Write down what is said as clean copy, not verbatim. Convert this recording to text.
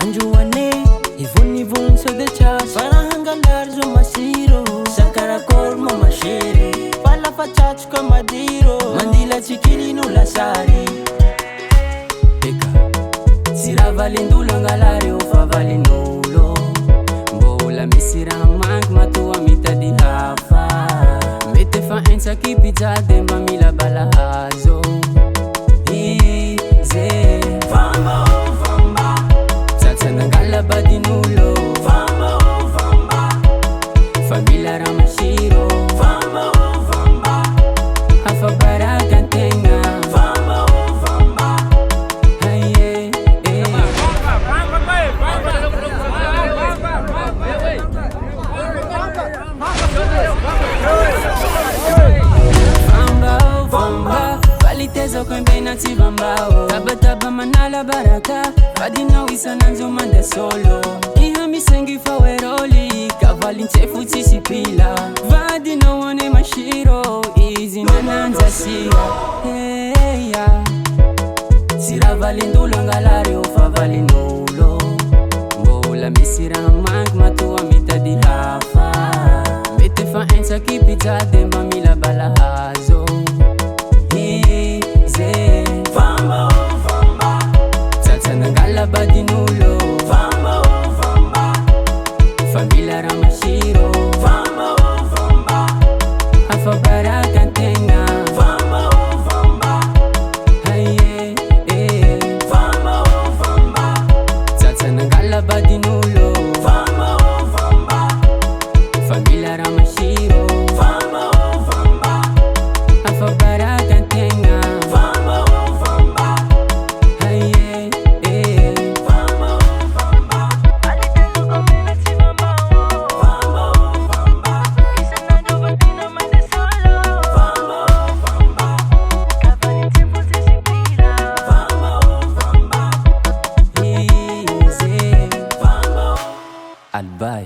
Anjuane, ivon so de chas. Para hangalar zo masiro. Sakara kormo mashiri. Pala fachach ko madiro. Mandila chikili no lasari. Eka, sira valindula ngalari ufa valinulo. Mbola misira mank matua mita di hafa. Mete fa ensa ki pizza demba mila balahazo. Badinulo Vamba, Vamba Familia Ramashiro Vamba, Vamba Hafa baraka tenga Vamba, Vamba Aye, Vamba, Vamba Valitezo kwenye nati vambao Taba manala baraka Vadina wisa nanzo mande solo Iha misengi faweroli Kavali nchefu tisipila Vadina wane mashiro Izi nananza siya Hey ya Sira valindulo ngalari ufa valinulo Mbola misira mank matua mita di hafa Mete fa ensa kipita demba mila balahazo Badinulo Vamba, Vamba Familia Ramashiro Vamba, Vamba Hafa baraka tenga Vamba, Vamba Aye, Vamba, Vamba Tata nangala badinulo Vamba, Vamba Familia Ramashiro Vamba, Vamba Hafa baraka tenga Vamba, Vamba Aye Albay